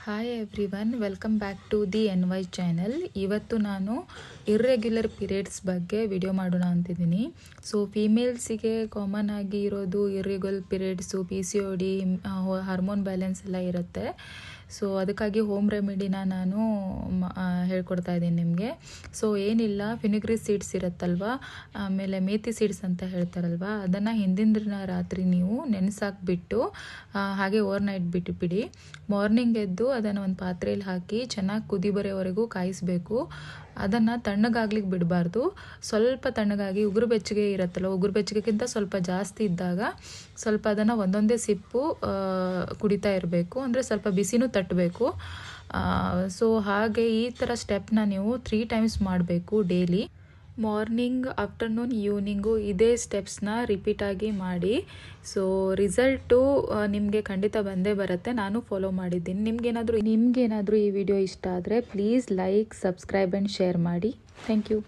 Hi everyone, welcome back to the NY channel. ಇವತ್ತು ನಾನು irregular periods ಬಗ್ಗೆ video ಮಾಡೋಣ ಅಂತಿದ್ದೀನಿ. ಸೊ ಫೀಮೇಲ್ಸಿಗೆ ಕಾಮನ್ ಆಗಿ ಇರೋದು irregular periods, PCOD, hormone balance ಎಲ್ಲ ಇರುತ್ತೆ. ಸೊ ಅದಕ್ಕಾಗಿ ಹೋಮ್ ರೆಮಿಡಿನ ನಾನು ಹೇಳ್ಕೊಡ್ತಾ ಇದ್ದೀನಿ ನಿಮಗೆ. ಸೊ ಏನಿಲ್ಲ, ಫಿನಿಗ್ರಿ ಸೀಡ್ಸ್ ಇರುತ್ತಲ್ವ, ಆಮೇಲೆ ಮೇಥಿ ಸೀಡ್ಸ್ ಅಂತ ಹೇಳ್ತಾರಲ್ವ, ಅದನ್ನು ಹಿಂದಿನ ದಿನ ರಾತ್ರಿ ನೀವು ನೆನೆಸಾಕ್ಬಿಟ್ಟು ಹಾಗೆ ಓವರ್ ನೈಟ್ ಬಿಟ್ಟುಬಿಡಿ. ಮಾರ್ನಿಂಗ್ ಎದ್ದು ಅದನ್ನು ಒಂದು ಪಾತ್ರೆಯಲ್ಲಿ ಹಾಕಿ ಚೆನ್ನಾಗಿ ಕುದಿ ಬರೋವರೆಗೂ ಕಾಯಿಸಬೇಕು. ಅದನ್ನು ತಣ್ಣಗಾಗ್ಲಿಕ್ಕೆ ಬಿಡಬಾರ್ದು. ಸ್ವಲ್ಪ ತಣ್ಣಗಾಗಿ ಉಗುರು ಬೆಚ್ಚಗೆ ಇರುತ್ತಲ್ಲ, ಉಗುರು ಬೆಚ್ಚಗಿಂತ ಸ್ವಲ್ಪ ಜಾಸ್ತಿ ಇದ್ದಾಗ ಸ್ವಲ್ಪ ಅದನ್ನು ಒಂದೊಂದೇ ಸಿಪ್ಪು ಕುಡಿತಾ ಇರಬೇಕು. ಅಂದರೆ ಸ್ವಲ್ಪ ಬಿಸಿನೂ ತಟ್ಟಬೇಕು. ಸೊ ಹಾಗೆ ಈ ಥರ ಸ್ಟೆಪ್ನ ನೀವು 3 ಟೈಮ್ಸ್ ಮಾಡಬೇಕು ಡೈಲಿ. ಮಾರ್ನಿಂಗ್, ಆಫ್ಟರ್ನೂನ್, ಈವ್ನಿಂಗು ಇದೇ ಸ್ಟೆಪ್ಸ್ನ ರಿಪೀಟಾಗಿ ಮಾಡಿ. ಸೊ ರಿಸಲ್ಟು ನಿಮಗೆ ಖಂಡಿತ ಬಂದೇ ಬರುತ್ತೆ. ನಾನು ಫಾಲೋ ಮಾಡಿದ್ದೀನಿ. ನಿಮ್ಗೇನಾದರೂ ಈ ವಿಡಿಯೋ ಇಷ್ಟ ಆದರೆ please like, subscribe and share ಮಾಡಿ. Thank you.